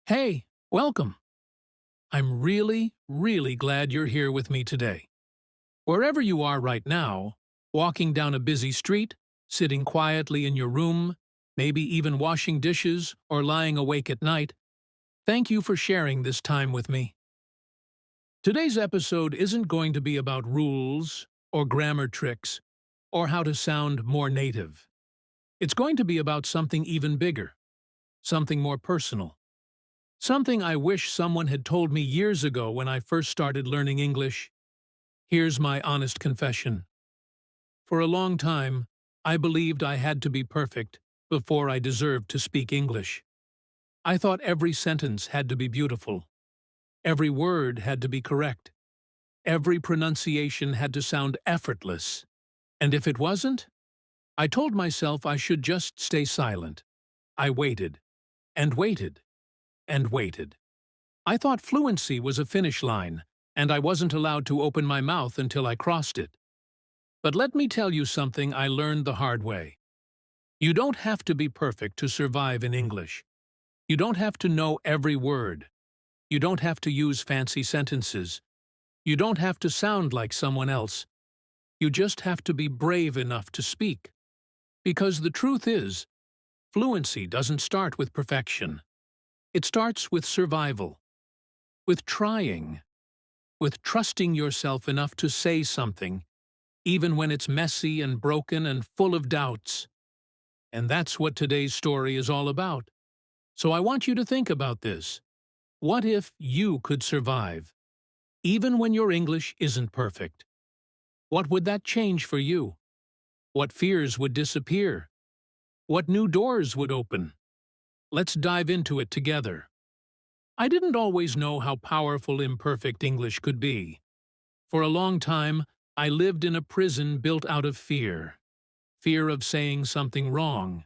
Hey, welcome. I'm really glad you're here with me today. Wherever you are right now, walking down a busy street, sitting quietly in your room, maybe even washing dishes or lying awake at night, thank you for sharing this time with me. Today's episode isn't going to be about rules or grammar tricks or how to sound more native. It's going to be about something even bigger, something more personal. Something I wish someone had told me years ago when I first started learning English. Here's my honest confession. For a long time, I believed I had to be perfect before I deserved to speak English. I thought every sentence had to be beautiful. Every word had to be correct. Every pronunciation had to sound effortless. And if it wasn't, I told myself I should just stay silent. I waited, and waited, and waited. I thought fluency was a finish line, and I wasn't allowed to open my mouth until I crossed it. But let me tell you something I learned the hard way. You don't have to be perfect to survive in English. You don't have to know every word. You don't have to use fancy sentences. You don't have to sound like someone else. You just have to be brave enough to speak. Because the truth is, fluency doesn't start with perfection. It starts with survival. With trying, with trusting yourself enough to say something, even when it's messy and broken and full of doubts. And that's what today's story is all about. So I want you to think about this. What if you could survive, even when your English isn't perfect? What would that change for you? What fears would disappear? What new doors would open? Let's dive into it together. I didn't always know how powerful imperfect English could be. For a long time, I lived in a prison built out of fear. Fear of saying something wrong.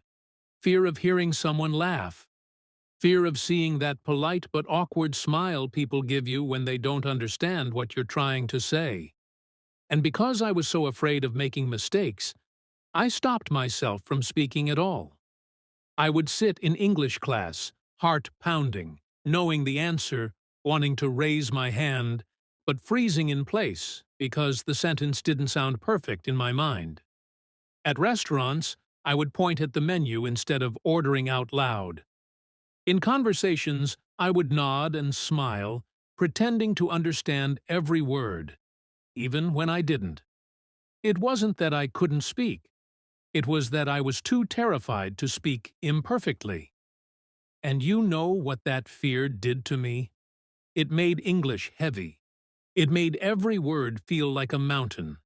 Fear of hearing someone laugh. Fear of seeing that polite but awkward smile people give you when they don't understand what you're trying to say. And because I was so afraid of making mistakes, I stopped myself from speaking at all. I would sit in English class, heart pounding, knowing the answer, wanting to raise my hand, but freezing in place because the sentence didn't sound perfect in my mind. At restaurants, I would point at the menu instead of ordering out loud. In conversations, I would nod and smile, pretending to understand every word, even when I didn't. It wasn't that I couldn't speak. It was that I was too terrified to speak imperfectly. And you know what that fear did to me? It made English heavy. It made every word feel like a mountain.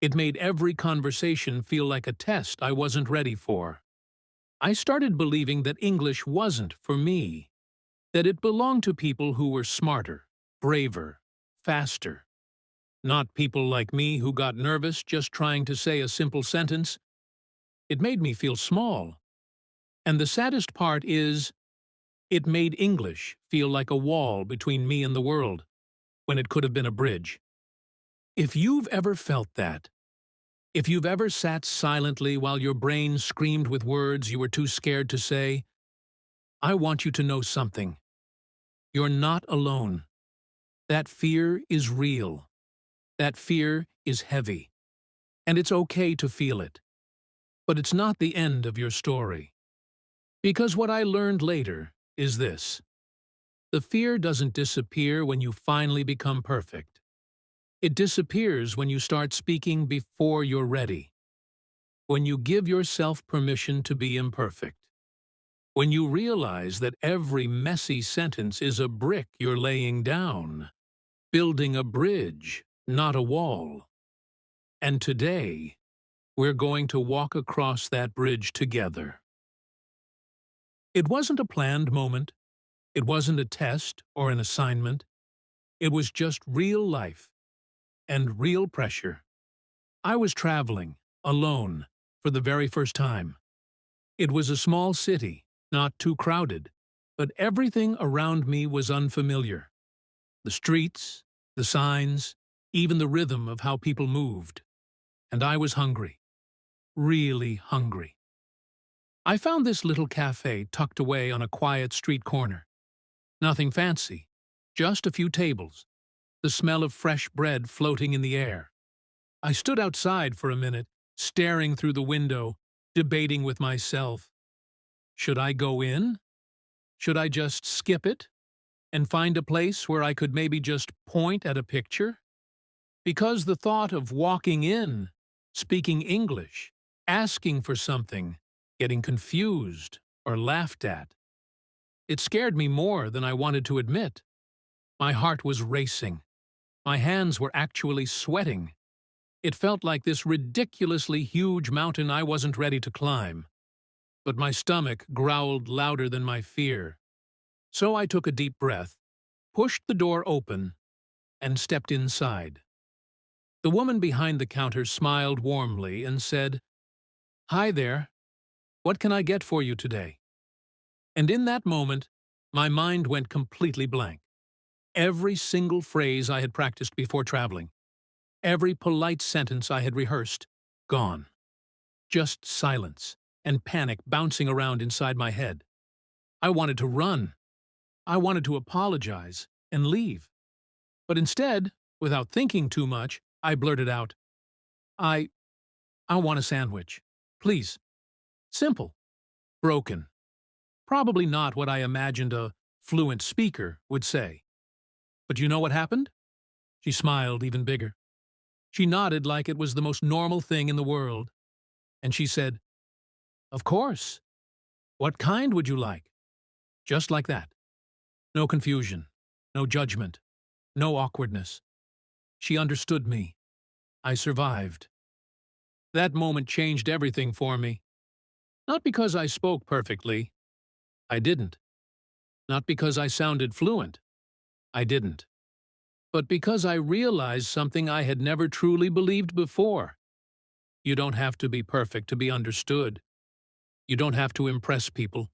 It made every conversation feel like a test I wasn't ready for. I started believing that English wasn't for me, that it belonged to people who were smarter, braver, faster. Not people like me who got nervous just trying to say a simple sentence. It made me feel small. And the saddest part is, it made English feel like a wall between me and the world, when it could have been a bridge. If you've ever felt that, if you've ever sat silently while your brain screamed with words you were too scared to say, I want you to know something. You're not alone. That fear is real. That fear is heavy. And it's okay to feel it. But it's not the end of your story. Because what I learned later is this. The fear doesn't disappear when you finally become perfect. It disappears when you start speaking before you're ready. When you give yourself permission to be imperfect. When you realize that every messy sentence is a brick you're laying down. Building a bridge, not a wall. And today, we're going to walk across that bridge together. It wasn't a planned moment. It wasn't a test or an assignment. It was just real life and real pressure. I was traveling, alone, for the very first time. It was a small city, not too crowded, but everything around me was unfamiliar. The streets, the signs, even the rhythm of how people moved. And I was hungry. Really hungry. I found this little cafe tucked away on a quiet street corner. Nothing fancy, just a few tables, the smell of fresh bread floating in the air. I stood outside for a minute, staring through the window, debating with myself. Should I go in? Should I just skip it and find a place where I could maybe just point at a picture? Because the thought of walking in, speaking English, asking for something, getting confused or laughed at, it scared me more than I wanted to admit. My heart was racing. My hands were actually sweating. It felt like this ridiculously huge mountain I wasn't ready to climb. But my stomach growled louder than my fear. So I took a deep breath, pushed the door open, and stepped inside. The woman behind the counter smiled warmly and said, "Hi there. What can I get for you today?" And in that moment, my mind went completely blank. Every single phrase I had practiced before traveling, every polite sentence I had rehearsed, gone. Just silence and panic bouncing around inside my head. I wanted to run. I wanted to apologize and leave. But instead, without thinking too much, I blurted out, I want a sandwich. Please. Simple. Broken. Probably not what I imagined a fluent speaker would say. But you know what happened? She smiled even bigger. She nodded like it was the most normal thing in the world. And she said, "Of course. What kind would you like?" Just like that. No confusion. No judgment. No awkwardness. She understood me. I survived. That moment changed everything for me. Not because I spoke perfectly. I didn't. Not because I sounded fluent. I didn't. But because I realized something I had never truly believed before. You don't have to be perfect to be understood. You don't have to impress people.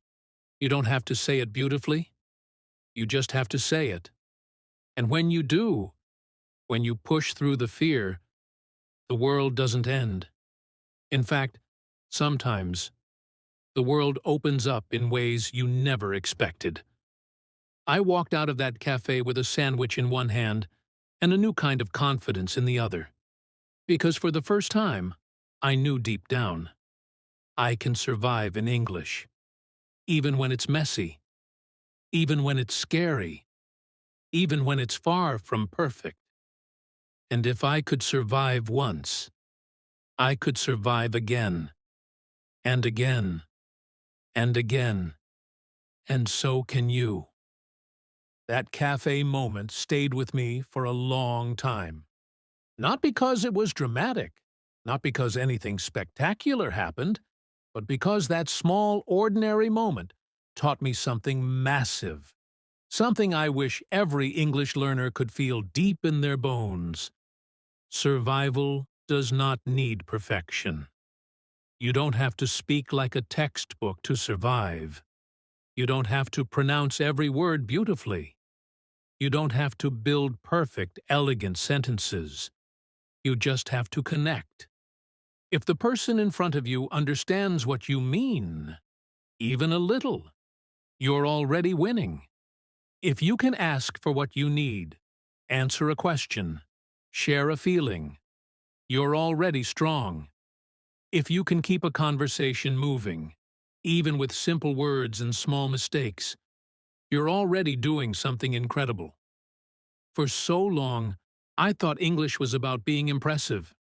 You don't have to say it beautifully. You just have to say it. And when you do, when you push through the fear, the world doesn't end. In fact, sometimes, the world opens up in ways you never expected. I walked out of that cafe with a sandwich in one hand and a new kind of confidence in the other. Because for the first time, I knew deep down, I can survive in English. Even when it's messy. Even when it's scary. Even when it's far from perfect. And if I could survive once, I could survive again. And again. And again. And so can you. That cafe moment stayed with me for a long time. Not because it was dramatic, not because anything spectacular happened, but because that small, ordinary moment taught me something massive, something I wish every English learner could feel deep in their bones. Survival does not need perfection. You don't have to speak like a textbook to survive. You don't have to pronounce every word beautifully. You don't have to build perfect, elegant sentences. You just have to connect. If the person in front of you understands what you mean, even a little, you're already winning. If you can ask for what you need, answer a question, share a feeling, you're already strong. If you can keep a conversation moving, even with simple words and small mistakes, you're already doing something incredible. For so long, I thought English was about being impressive.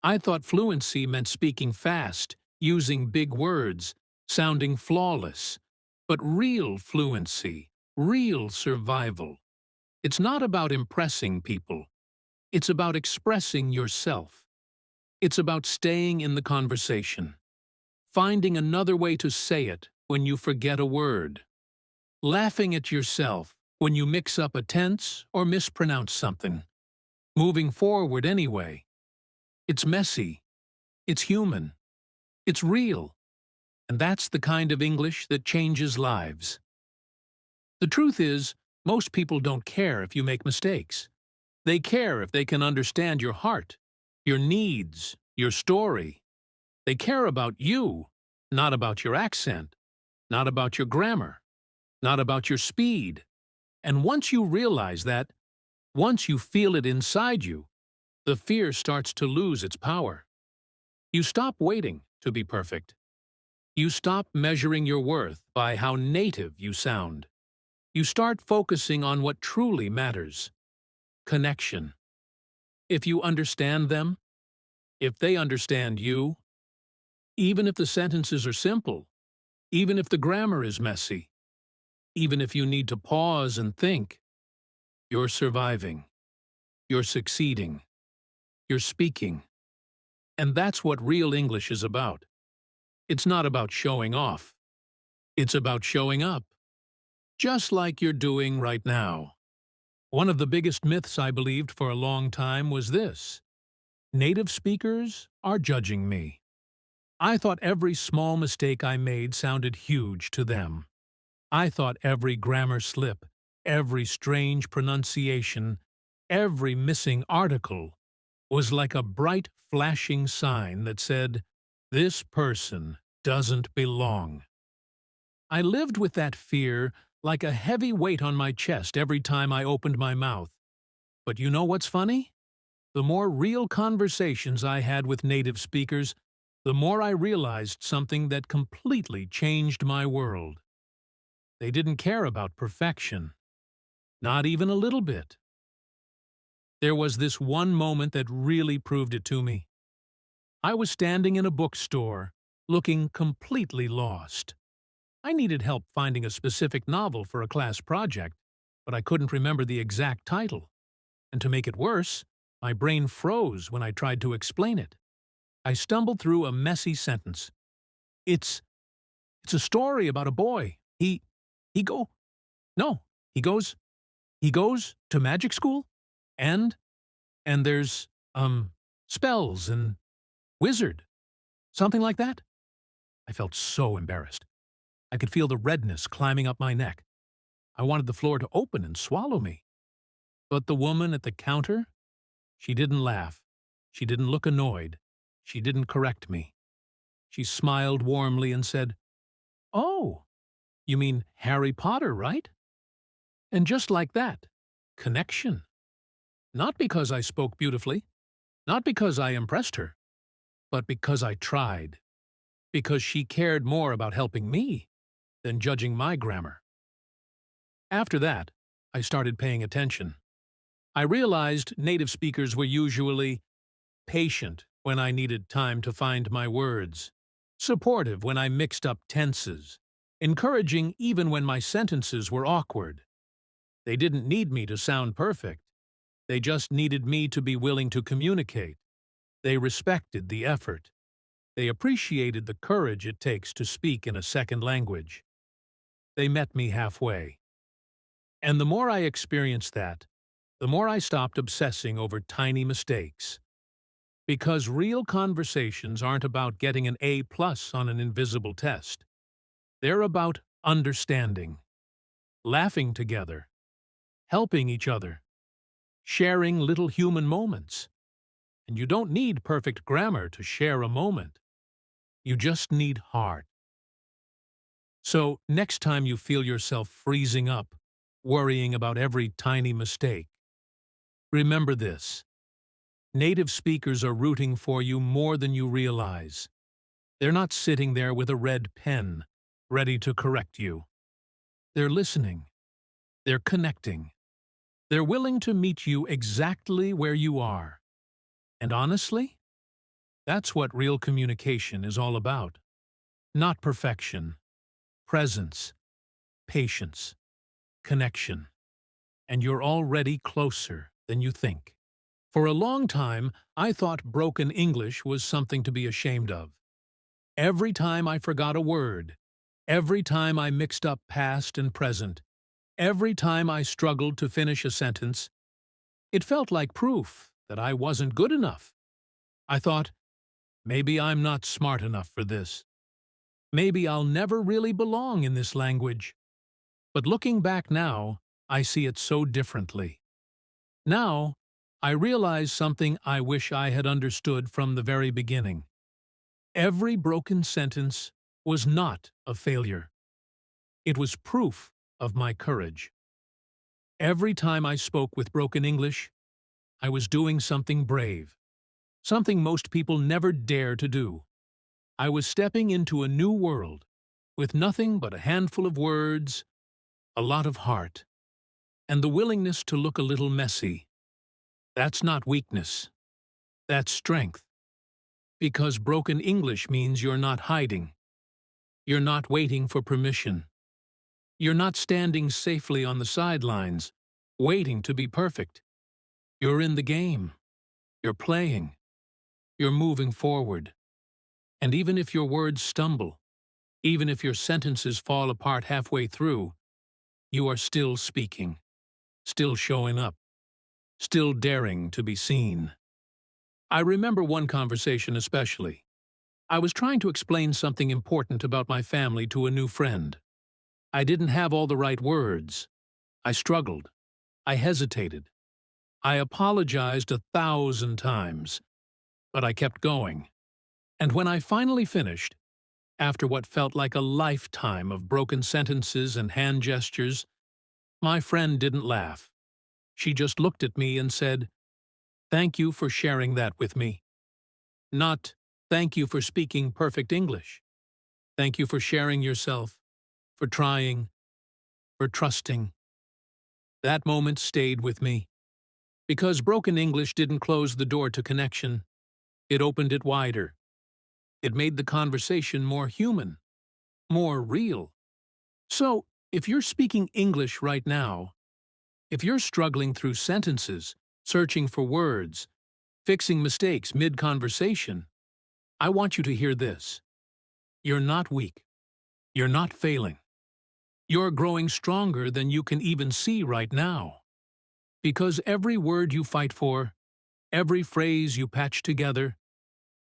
I thought fluency meant speaking fast, using big words, sounding flawless. But real fluency, real survival, it's not about impressing people. It's about expressing yourself. It's about staying in the conversation, finding another way to say it when you forget a word, laughing at yourself when you mix up a tense or mispronounce something, moving forward anyway. It's messy. It's human. It's real. And that's the kind of English that changes lives. The truth is, most people don't care if you make mistakes. They care if they can understand your heart, your needs, your story. They care about you, not about your accent, not about your grammar, not about your speed. And once you realize that, once you feel it inside you, the fear starts to lose its power. You stop waiting to be perfect. You stop measuring your worth by how native you sound. You start focusing on what truly matters: connection. If you understand them, if they understand you, even if the sentences are simple, even if the grammar is messy, even if you need to pause and think, you're surviving, you're succeeding, you're speaking. And that's what real English is about. It's not about showing off. It's about showing up, just like you're doing right now. One of the biggest myths I believed for a long time was this: native speakers are judging me. I thought every small mistake I made sounded huge to them. I thought every grammar slip, every strange pronunciation, every missing article was like a bright, flashing sign that said, "This person doesn't belong." I lived with that fear like a heavy weight on my chest every time I opened my mouth. But you know what's funny? The more real conversations I had with native speakers, the more I realized something that completely changed my world. They didn't care about perfection, not even a little bit. There was this one moment that really proved it to me. I was standing in a bookstore, looking completely lost. I needed help finding a specific novel for a class project, but I couldn't remember the exact title. And to make it worse, my brain froze when I tried to explain it. I stumbled through a messy sentence. It's it's a story about a boy. He go no, he goes he goes to magic school and there's spells and wizard. Something like that. I felt so embarrassed. I could feel the redness climbing up my neck. I wanted the floor to open and swallow me. But the woman at the counter, she didn't laugh. She didn't look annoyed. She didn't correct me. She smiled warmly and said, "Oh, you mean Harry Potter, right?" And just like that, connection. Not because I spoke beautifully, not because I impressed her, but because I tried. Because she cared more about helping me than judging my grammar. After that, I started paying attention. I realized native speakers were usually patient when I needed time to find my words, supportive when I mixed up tenses, encouraging even when my sentences were awkward. They didn't need me to sound perfect. They just needed me to be willing to communicate. They respected the effort. They appreciated the courage it takes to speak in a second language. They met me halfway. And the more I experienced that, the more I stopped obsessing over tiny mistakes. Because real conversations aren't about getting an A+ on an invisible test. They're about understanding, laughing together, helping each other, sharing little human moments. And you don't need perfect grammar to share a moment. You just need heart. So, next time you feel yourself freezing up, worrying about every tiny mistake, remember this: native speakers are rooting for you more than you realize. They're not sitting there with a red pen, ready to correct you. They're listening. They're connecting. They're willing to meet you exactly where you are. And honestly, that's what real communication is all about. Not perfection, presence, patience, connection. And you're already closer than you think. For a long time, I thought broken English was something to be ashamed of. Every time I forgot a word, every time I mixed up past and present, every time I struggled to finish a sentence, it felt like proof that I wasn't good enough. I thought, maybe I'm not smart enough for this. Maybe I'll never really belong in this language. But looking back now, I see it so differently. Now, I realize something I wish I had understood from the very beginning. Every broken sentence was not a failure. It was proof of my courage. Every time I spoke with broken English, I was doing something brave, something most people never dare to do. I was stepping into a new world, with nothing but a handful of words, a lot of heart, and the willingness to look a little messy. That's not weakness. That's strength. Because broken English means you're not hiding. You're not waiting for permission. You're not standing safely on the sidelines, waiting to be perfect. You're in the game. You're playing. You're moving forward. And even if your words stumble, even if your sentences fall apart halfway through, you are still speaking, still showing up, still daring to be seen. I remember one conversation especially. I was trying to explain something important about my family to a new friend. I didn't have all the right words. I struggled. I hesitated. I apologized 1,000 times. But I kept going. And when I finally finished, after what felt like a lifetime of broken sentences and hand gestures, my friend didn't laugh. She just looked at me and said, "Thank you for sharing that with me." Not, "Thank you for speaking perfect English." Thank you for sharing yourself, for trying, for trusting. That moment stayed with me. Because broken English didn't close the door to connection, it opened it wider. It made the conversation more human, more real. So, if you're speaking English right now, if you're struggling through sentences, searching for words, fixing mistakes mid-conversation, I want you to hear this. You're not weak. You're not failing. You're growing stronger than you can even see right now. Because every word you fight for, every phrase you patch together,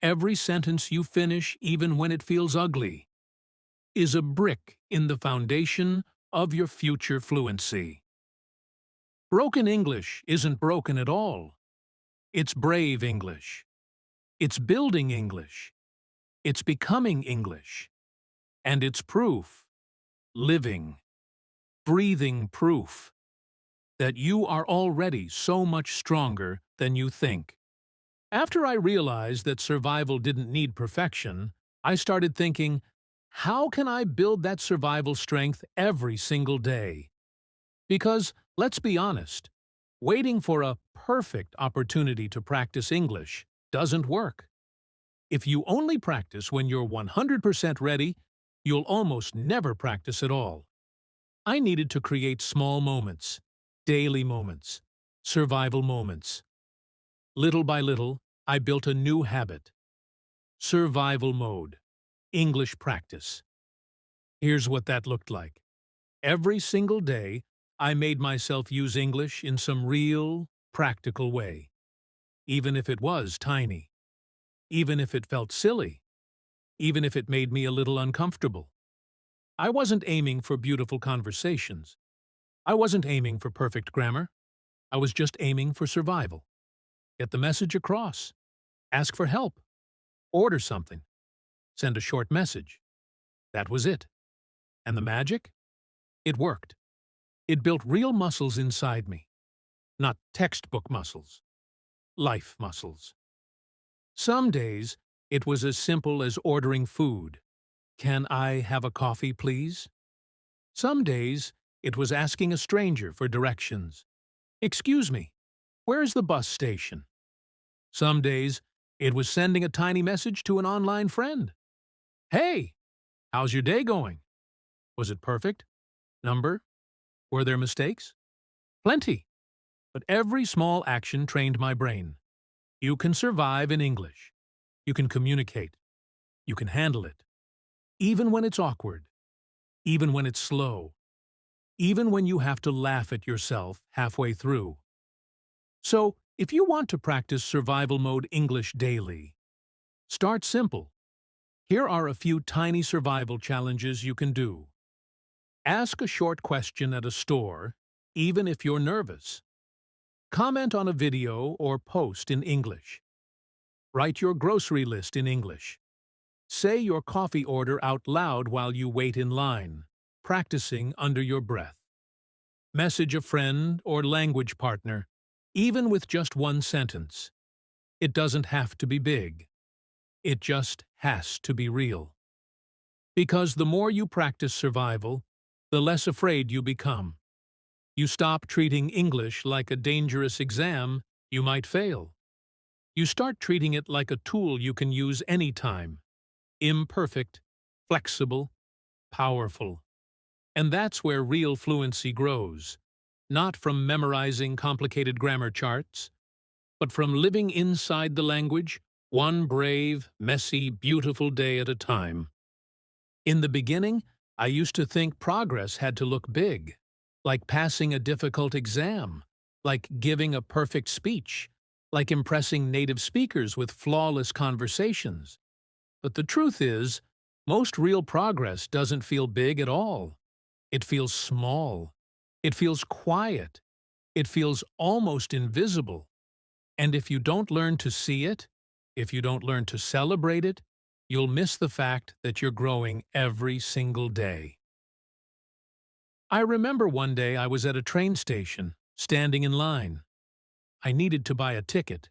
every sentence you finish even when it feels ugly, is a brick in the foundation of your future fluency. Broken English isn't broken at all. It's brave English. It's building English. It's becoming English. And it's proof, living, breathing proof, that you are already so much stronger than you think. After I realized that survival didn't need perfection, I started thinking, how can I build that survival strength every single day? Because, let's be honest, waiting for a perfect opportunity to practice English doesn't work. If you only practice when you're 100% ready, you'll almost never practice at all. I needed to create small moments, daily moments, survival moments. Little by little, I built a new habit. Survival mode. English practice. Here's what that looked like. Every single day, I made myself use English in some real, practical way. Even if it was tiny. Even if it felt silly. Even if it made me a little uncomfortable. I wasn't aiming for beautiful conversations. I wasn't aiming for perfect grammar. I was just aiming for survival. Get the message across. Ask for help. Order something. Send a short message. That was it. And the magic? It worked. It built real muscles inside me. Not textbook muscles. Life muscles. Some days, it was as simple as ordering food. "Can I have a coffee, please?" Some days, it was asking a stranger for directions. "Excuse me, where's the bus station?" Some days, it was sending a tiny message to an online friend. "Hey, how's your day going?" Was it perfect? Number? Were there mistakes? Plenty. But every small action trained my brain. You can survive in English. You can communicate. You can handle it. Even when it's awkward. Even when it's slow. Even when you have to laugh at yourself halfway through. So, if you want to practice survival mode English daily, start simple. Here are a few tiny survival challenges you can do. Ask a short question at a store, even if you're nervous. Comment on a video or post in English. Write your grocery list in English. Say your coffee order out loud while you wait in line, practicing under your breath. message a friend or language partner, even with just one sentence. It doesn't have to be big. It just has to be real. Because the more you practice survival, the less afraid you become. You stop treating English like a dangerous exam you might fail. You start treating it like a tool you can use anytime. Imperfect, flexible, powerful. And that's where real fluency grows. Not from memorizing complicated grammar charts, but from living inside the language, one brave, messy, beautiful day at a time. In the beginning, I used to think progress had to look big, like passing a difficult exam, like giving a perfect speech, like impressing native speakers with flawless conversations. But the truth is, most real progress doesn't feel big at all. It feels small. It feels quiet. It feels almost invisible. And if you don't learn to see it, if you don't learn to celebrate it, you'll miss the fact that you're growing every single day. I remember one day I was at a train station, standing in line. I needed to buy a ticket,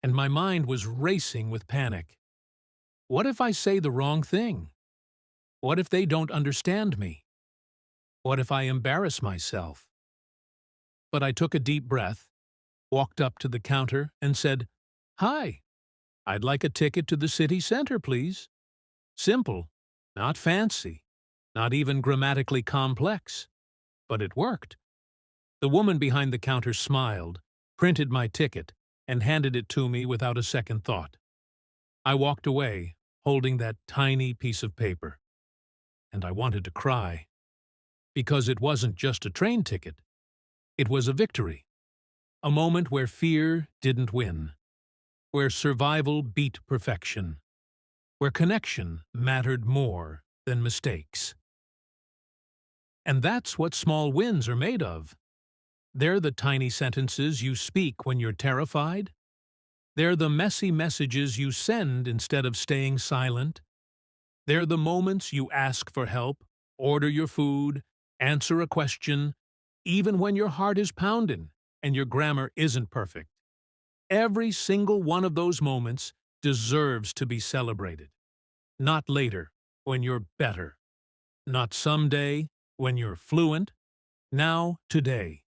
and my mind was racing with panic. What if I say the wrong thing? What if they don't understand me? What if I embarrass myself? But I took a deep breath, walked up to the counter, and said, "Hi, I'd like a ticket to the city center, please." Simple, not fancy, not even grammatically complex. But it worked. The woman behind the counter smiled, printed my ticket, and handed it to me without a second thought. I walked away, holding that tiny piece of paper. And I wanted to cry. Because it wasn't just a train ticket. It was a victory. A moment where fear didn't win. Where survival beat perfection. Where connection mattered more than mistakes. And that's what small wins are made of. They're the tiny sentences you speak when you're terrified. They're the messy messages you send instead of staying silent. They're the moments you ask for help, order your food, answer a question, even when your heart is pounding and your grammar isn't perfect. Every single one of those moments deserves to be celebrated. Not later, when you're better. Not someday, when you're fluent. Now, today.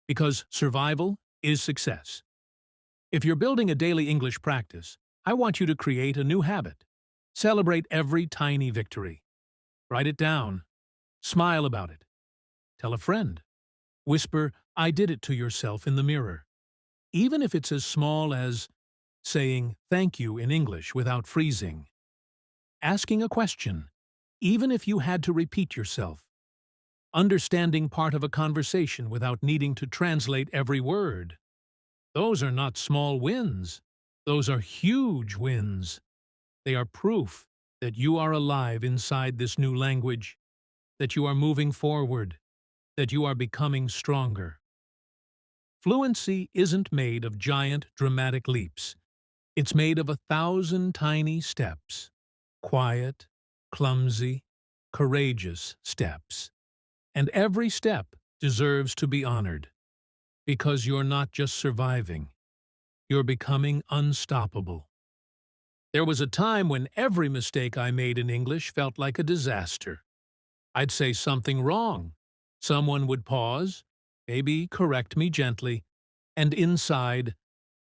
Because survival is success. If you're building a daily English practice, I want you to create a new habit. Celebrate every tiny victory. Write it down. Smile about it. Tell a friend. Whisper, "I did it" to yourself in the mirror. Even if it's as small as saying thank you in English without freezing. Asking a question, even if you had to repeat yourself. Understanding part of a conversation without needing to translate every word. Those are not small wins. Those are huge wins. They are proof that you are alive inside this new language, that you are moving forward, that you are becoming stronger. Fluency isn't made of giant, dramatic leaps. It's made of 1,000 tiny steps. Quiet, clumsy, courageous steps. And every step deserves to be honored. Because you're not just surviving. You're becoming unstoppable. There was a time when every mistake I made in English felt like a disaster. I'd say something wrong. Someone would pause, maybe correct me gently, and inside,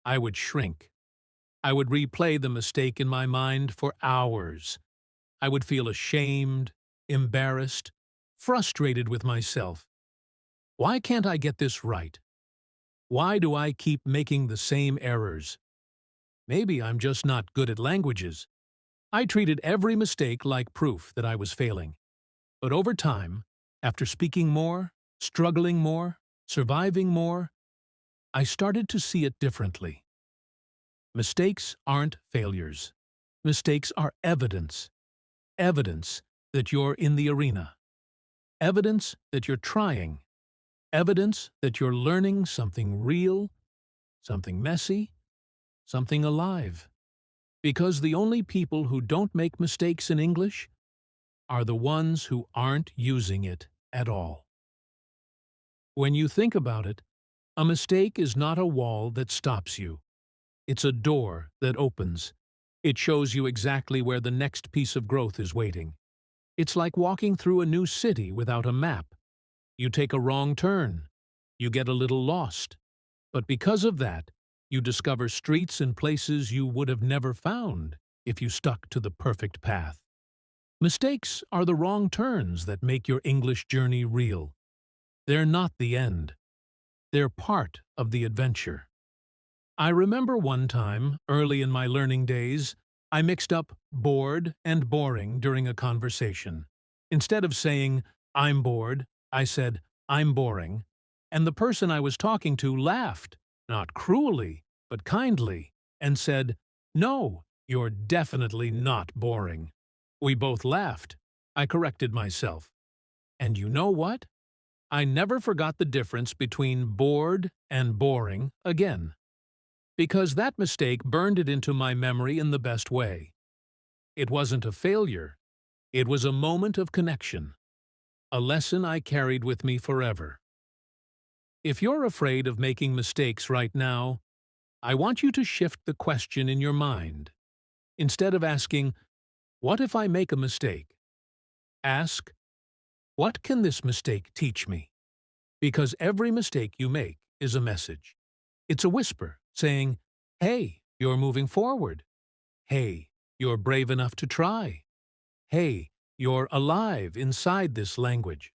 I would shrink. I would replay the mistake in my mind for hours. I would feel ashamed, embarrassed, frustrated with myself. Why can't I get this right? Why do I keep making the same errors? Maybe I'm just not good at languages. I treated every mistake like proof that I was failing. But over time, after speaking more, struggling more, surviving more, I started to see it differently. Mistakes aren't failures. Mistakes are evidence. Evidence that you're in the arena. Evidence that you're trying. Evidence that you're learning something real, something messy, something alive. Because the only people who don't make mistakes in English are the ones who aren't using it at all. When you think about it, a mistake is not a wall that stops you. It's a door that opens. It shows you exactly where the next piece of growth is waiting. It's like walking through a new city without a map. You take a wrong turn. You get a little lost. But because of that, you discover streets and places you would have never found if you stuck to the perfect path. Mistakes are the wrong turns that make your English journey real. They're not the end. They're part of the adventure. I remember one time, early in my learning days, I mixed up bored and boring during a conversation. Instead of saying, "I'm bored," I said, "I'm boring," and the person I was talking to laughed, not cruelly, but kindly, and said, "No, you're definitely not boring." We both laughed. I corrected myself. And you know what? I never forgot the difference between bored and boring again, because that mistake burned it into my memory in the best way. It wasn't a failure. It was a moment of connection, a lesson I carried with me forever. If you're afraid of making mistakes right now, I want you to shift the question in your mind. Instead of asking, "What if I make a mistake?" ask, "What can this mistake teach me?" Because every mistake you make is a message. It's a whisper saying, "Hey, you're moving forward. Hey, you're brave enough to try. Hey, you're alive inside this language."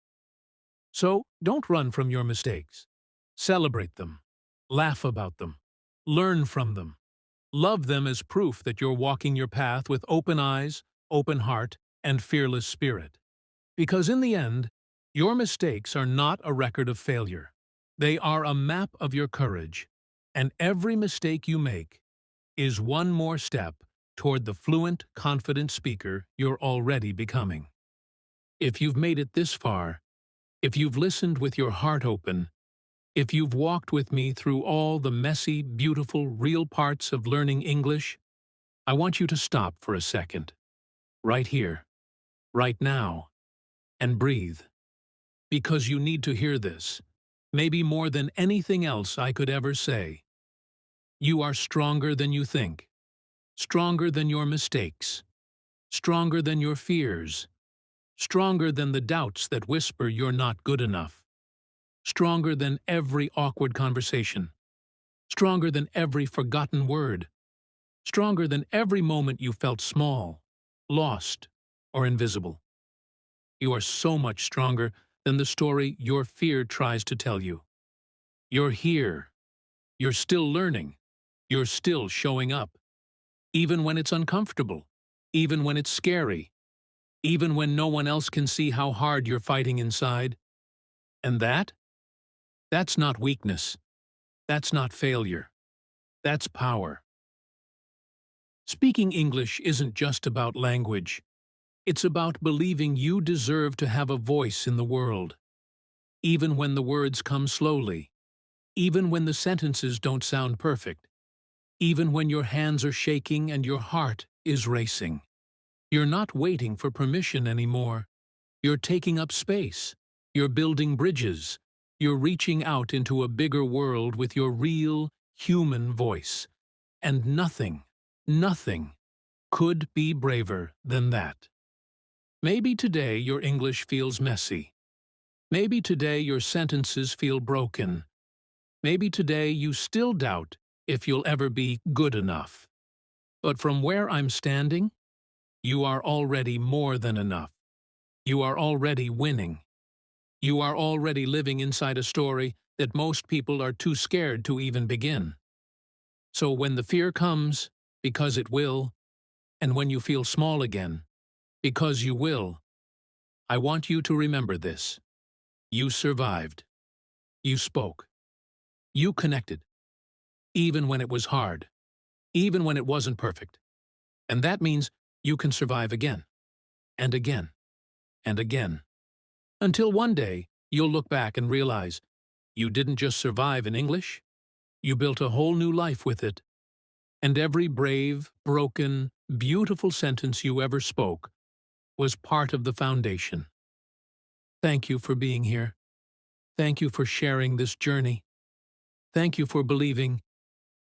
So don't run from your mistakes. Celebrate them. Laugh about them. Learn from them. Love them as proof that you're walking your path with open eyes, open heart, and fearless spirit. Because in the end, your mistakes are not a record of failure. They are a map of your courage. And every mistake you make is one more step toward the fluent, confident speaker you're already becoming. If you've made it this far, if you've listened with your heart open, if you've walked with me through all the messy, beautiful, real parts of learning English, I want you to stop for a second, right here, right now, and breathe. Because you need to hear this, maybe more than anything else I could ever say. You are stronger than you think, stronger than your mistakes, stronger than your fears, stronger than the doubts that whisper you're not good enough, stronger than every awkward conversation, stronger than every forgotten word, stronger than every moment you felt small, lost, or invisible. You are so much stronger than the story your fear tries to tell you. You're here. You're still learning. You're still showing up. Even when it's uncomfortable. Even when it's scary. Even when no one else can see how hard you're fighting inside. And that's not weakness. That's not failure. That's power. Speaking English isn't just about language. It's about believing you deserve to have a voice in the world. Even when the words come slowly. Even when the sentences don't sound perfect. Even when your hands are shaking and your heart is racing. You're not waiting for permission anymore. You're taking up space. You're building bridges. You're reaching out into a bigger world with your real, human voice. And nothing could be braver than that. Maybe today your English feels messy. Maybe today your sentences feel broken. Maybe today you still doubt if you'll ever be good enough. But from where I'm standing, you are already more than enough. You are already winning. You are already living inside a story that most people are too scared to even begin. So when the fear comes, because it will, and when you feel small again, because you will, I want you to remember this. You survived. You spoke. You connected. Even when it was hard. Even when it wasn't perfect. And that means you can survive again. And again. And again. Until one day, you'll look back and realize you didn't just survive in English. You built a whole new life with it. And every brave, broken, beautiful sentence you ever spoke was part of the foundation. Thank you for being here. Thank you for sharing this journey. Thank you for believing,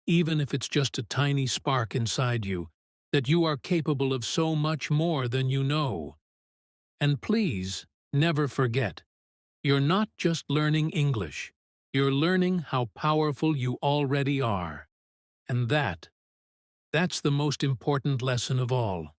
even if it's just a tiny spark inside you, that you are capable of so much more than you know. And please, never forget, you're not just learning English. You're learning how powerful you already are. And that's the most important lesson of all.